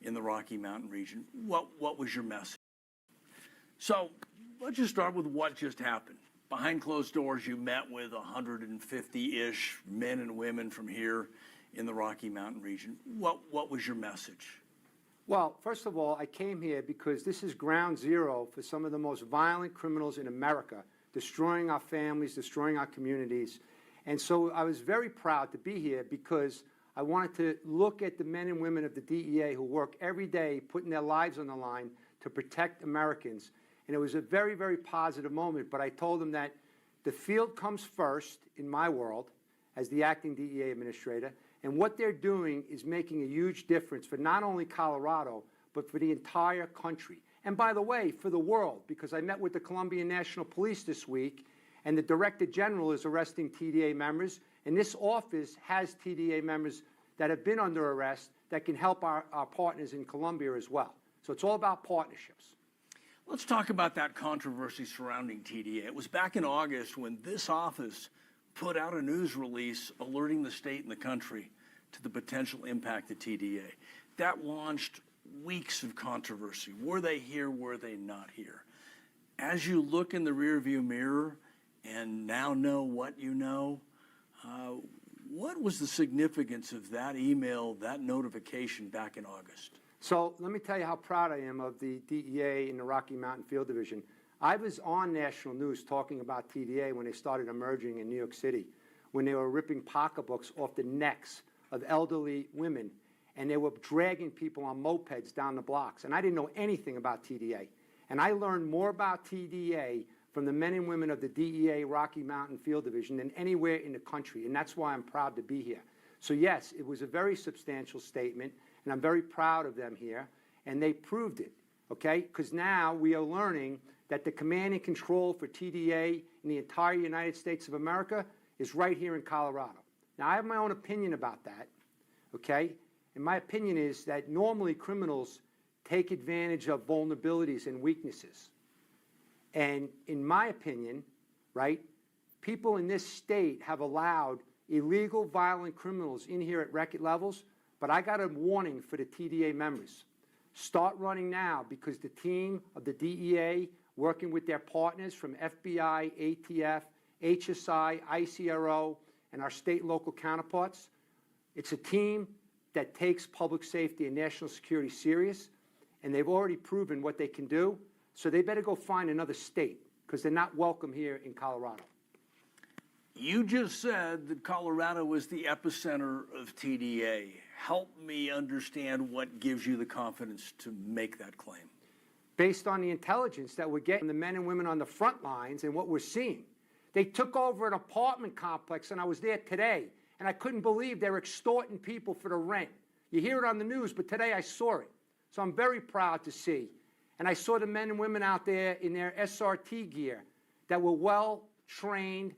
in the Rocky Mountain region. What was your message? So let's just start with what just happened. Behind closed doors, you met with 150-ish men and women from here in the Rocky Mountain region. What was your message? Well, first of all, I came here because this is ground zero for some of the most violent criminals in America, destroying our families, destroying our communities. And so I was very proud to be here because I wanted to look at the men and women of the DEA who work every day putting their lives on the line to protect Americans. And it was a very, very positive moment, but I told them that the field comes first in my world as the Acting DEA Administrator, and what they're doing is making a huge difference for not only Colorado, but for the entire country. And by the way, for the world, because I met with the Colombian National Police this week, and the Director General is arresting TdA members, and this office has TdA members that have been under arrest that can help our partners in Colombia as well. So it's all about partnerships. Let's talk about that controversy surrounding TdA. It was back in August when this office put out a news release alerting the state and the country to the potential impact of TdA. That launched weeks of controversy. Were they here? Were they not here? As you look in the rearview mirror and now know what you know, what was the significance of that email, that notification back in August? So let me tell you how proud I am of the DEA in the Rocky Mountain Field Division. I was on national news talking about TdA when they started emerging in New York City, when they were ripping pocketbooks off the necks of elderly women, and they were dragging people on mopeds down the blocks. And I didn't know anything about TdA. And I learned more about TdA from the men and women of the DEA Rocky Mountain Field Division than anywhere in the country, and that's why I'm proud to be here. So yes, it was a very substantial statement, and I'm very proud of them here, and they proved it, okay? Because now we are learning that the command and control for TdA in the entire United States of America is right here in Colorado. Now, I have my own opinion about that, okay? And my opinion is that normally criminals take advantage of vulnerabilities and weaknesses. And in my opinion, right, people in this state have allowed illegal violent criminals in here at record levels, but I got a warning for the TdA members. Start running now, because the team of the DEA, working with their partners from FBI, ATF, HSI, ICRO, and our state and local counterparts, it's a team that takes public safety and national security serious, and they've already proven what they can do, so they better go find another state, because they're not welcome here in Colorado. You just said that Colorado was the epicenter of TdA. Help me understand what gives you the confidence to make that claim. Based on the intelligence that we're getting from the men and women on the front lines and what we're seeing. They took over an apartment complex, and I was there today, and I couldn't believe they're extorting people for the rent. You hear it on the news, but today I saw it. So I'm very proud to see. And I saw the men and women out there in their SRT gear that were well-trained,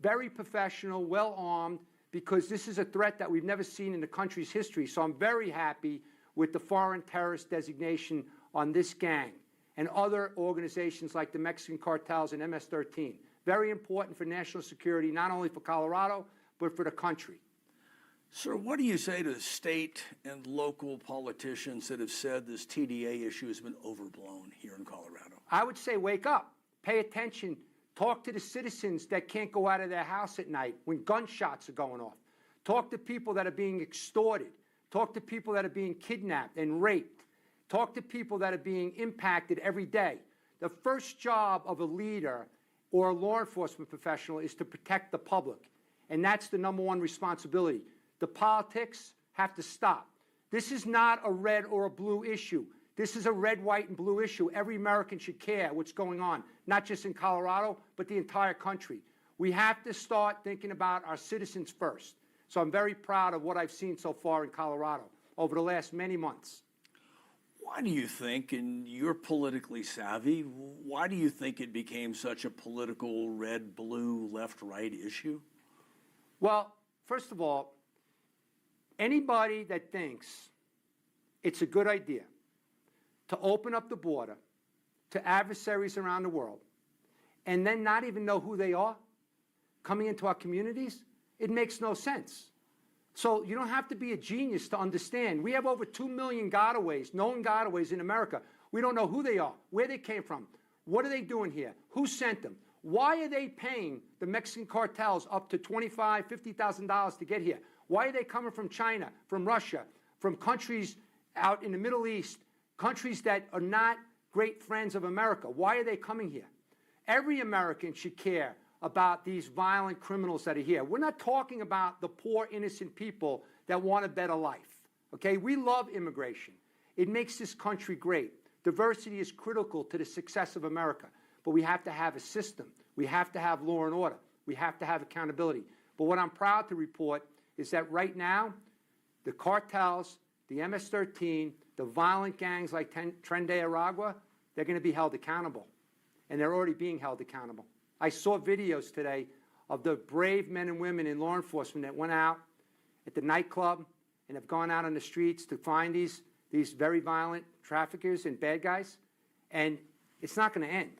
very professional, well-armed, because this is a threat that we've never seen in the country's history. So I'm very happy with the foreign terrorist designation on this gang and other organizations like the Mexican cartels and MS-13. Very important for national security, not only for Colorado, but for the country. Sir, what do you say to state and local politicians that have said this TdA issue has been overblown here in Colorado? I would say wake up, pay attention, talk to the citizens that can't go out of their house at night when gunshots are going off. Talk to people that are being extorted. Talk to people that are being kidnapped and raped. Talk to people that are being impacted every day. The first job of a leader or a law enforcement professional is to protect the public, and that's the #1 responsibility. The politics have to stop. This is not a red or a blue issue. This is a red, white, and blue issue. Every American should care what's going on, not just in Colorado, but the entire country. We have to start thinking about our citizens first. So I'm very proud of what I've seen so far in Colorado over the last many months. Why do you think, and you're politically savvy, why do you think it became such a political red, blue, left, right issue? Well, first of all, anybody that thinks it's a good idea to open up the border to adversaries around the world and then not even know who they are coming into our communities, it makes no sense. So you don't have to be a genius to understand. We have over 2 million gotaways, known gotaways in America. We don't know who they are, where they came from, what are they doing here, who sent them, why are they paying the Mexican cartels up to $25,000, $50,000 to get here? Why are they coming from China, from Russia, from countries out in the Middle East, countries that are not great friends of America? Why are they coming here? Every American should care about these violent criminals that are here. We're not talking about the poor, innocent people that want a better life, okay? We love immigration. It makes this country great. Diversity is critical to the success of America, but we have to have a system. We have to have law and order. We have to have accountability. But what I'm proud to report is that right now, the cartels, the MS-13, the violent gangs like Tren de Aragua, they're going to be held accountable, and they're already being held accountable. I saw videos today of the brave men and women in law enforcement that went out at the nightclub and have gone out on the streets to find these very violent traffickers and bad guys. And it's not going to end.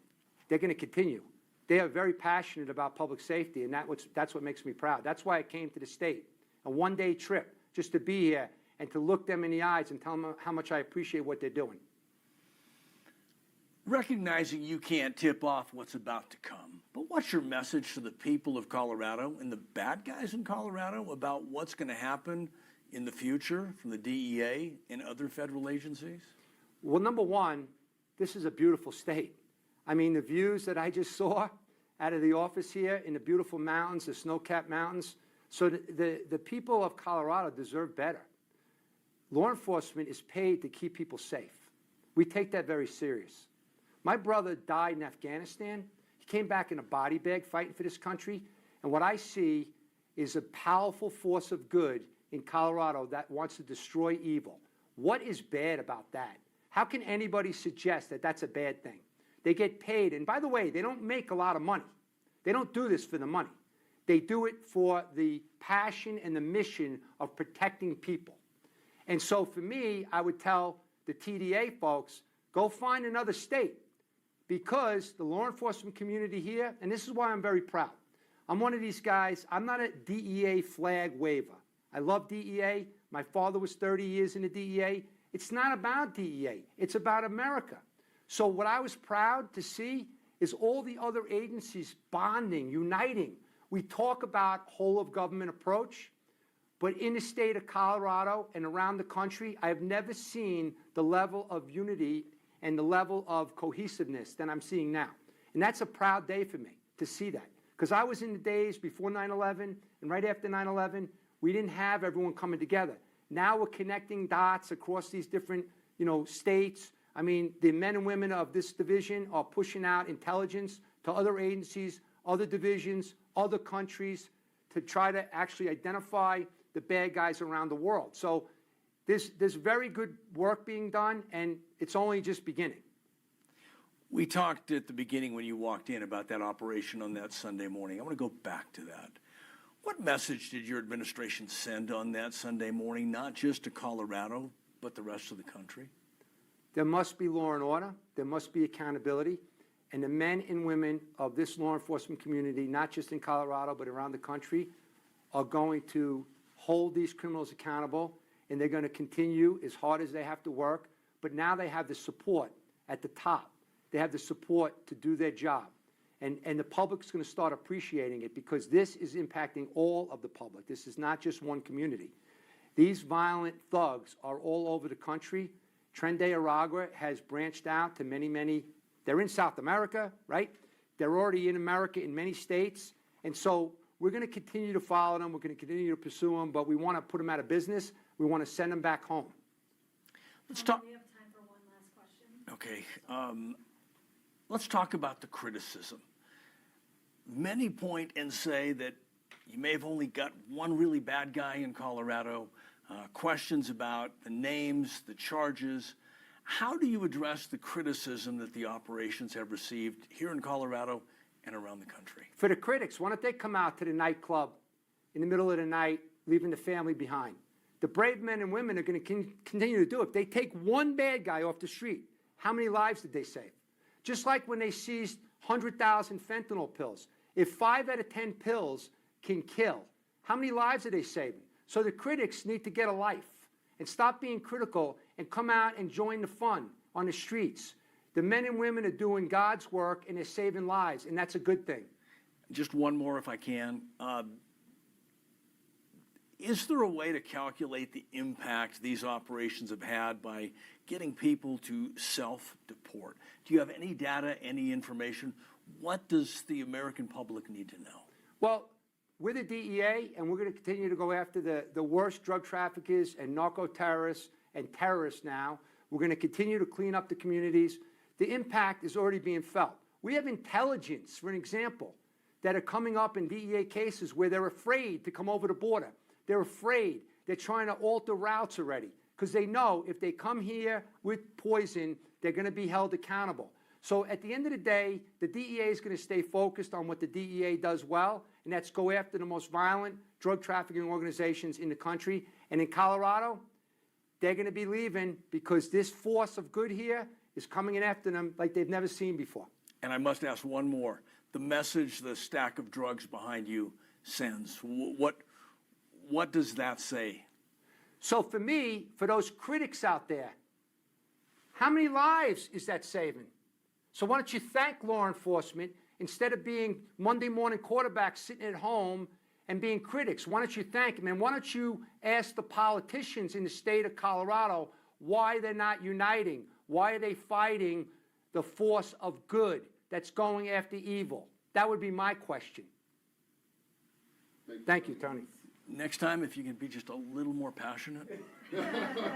They're going to continue. They are very passionate about public safety, and that's what makes me proud. That's why I came to the state, a one-day trip, just to be here and to look them in the eyes and tell them how much I appreciate what they're doing. Recognizing you can't tip off what's about to come, but what's your message to the people of Colorado and the bad guys in Colorado about what's going to happen in the future from the DEA and other federal agencies? Well, number one, this is a beautiful state. I mean, the views that I just saw out of the office here in the beautiful mountains, the snow-capped mountains. So the people of Colorado deserve better. Law enforcement is paid to keep people safe. We take that very serious. My brother died in Afghanistan. He came back in a body bag fighting for this country. And what I see is a powerful force of good in Colorado that wants to destroy evil. What is bad about that? How can anybody suggest that that's a bad thing? They get paid. And by the way, they don't make a lot of money. They don't do this for the money. They do it for the passion and the mission of protecting people. And so for me, I would tell the TdA folks, go find another state, because the law enforcement community here, and this is why I'm very proud. I'm one of these guys, I'm not a DEA flag waver. I love DEA. My father was 30 years in the DEA. It's not about DEA. It's about America. So what I was proud to see is all the other agencies bonding, uniting. We talk about whole of government approach, but in the state of Colorado and around the country, I have never seen the level of unity and the level of cohesiveness that I'm seeing now. And that's a proud day for me to see that. Because I was in the days before 9/11 and right after 9/11, we didn't have everyone coming together. Now we're connecting dots across these different, states. I mean, the men and women of this division are pushing out intelligence to other agencies, other divisions, other countries to try to actually identify the bad guys around the world. So there's very good work being done, and it's only just beginning. We talked at the beginning when you walked in about that operation on that Sunday morning. I want to go back to that. What message did your administration send on that Sunday morning, not just to Colorado, but the rest of the country? There must be law and order. There must be accountability. And the men and women of this law enforcement community, not just in Colorado, but around the country, are going to hold these criminals accountable, and they're going to continue as hard as they have to work. But now they have the support at the top. They have the support to do their job. And the public's going to start appreciating it, because this is impacting all of the public. This is not just one community. These violent thugs are all over the country. Tren de Aragua has branched out to many, they're in South America, right? They're already in America in many states. And so we're going to continue to follow them. We're going to continue to pursue them, but we want to put them out of business. We want to send them back home. Let's talk. We have time for one last question. Okay. Let's talk about the criticism. Many point and say that you may have only got one really bad guy in Colorado, questions about the names, the charges. How do you address the criticism that the operations have received here in Colorado and around the country? For the critics, why don't they come out to the nightclub in the middle of the night, leaving the family behind? The brave men and women are going to continue to do it. If they take one bad guy off the street, how many lives did they save? Just like when they seized 100,000 fentanyl pills. If 5 out of 10 pills can kill, how many lives are they saving? So the critics need to get a life and stop being critical and come out and join the fun on the streets. The men and women are doing God's work and they're saving lives, and that's a good thing. Just one more, if I can. Is there a way to calculate the impact these operations have had by getting people to self-deport? Do you have any data, any information? What does the American public need to know? Well, we're the DEA, and we're going to continue to go after the worst drug traffickers and narco-terrorists and terrorists now. We're going to continue to clean up the communities. The impact is already being felt. We have intelligence, for an example, that are coming up in DEA cases where they're afraid to come over the border. They're afraid. They're trying to alter routes already because they know if they come here with poison, they're going to be held accountable. So at the end of the day, the DEA is going to stay focused on what the DEA does well, and that's go after the most violent drug trafficking organizations in the country. And in Colorado, they're going to be leaving because this force of good here is coming in after them like they've never seen before. And I must ask one more. The message the stack of drugs behind you sends, what does that say? So for me, for those critics out there, how many lives is that saving? So why don't you thank law enforcement instead of being Monday morning quarterbacks sitting at home and being critics? Why don't you thank them? And why don't you ask the politicians in the state of Colorado why they're not uniting? Why are they fighting the force of good that's going after evil? That would be my question. Thank you, Tony. Next time, if you can be just a little more passionate.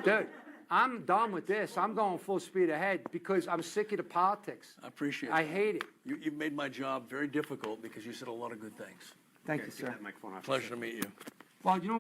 Dude, I'm done with this. I'm going full speed ahead because I'm sick of the politics. I appreciate it. I hate it. You've made my job very difficult because you said a lot of good things. Thank you, sir. Pleasure to meet you. Well, you know.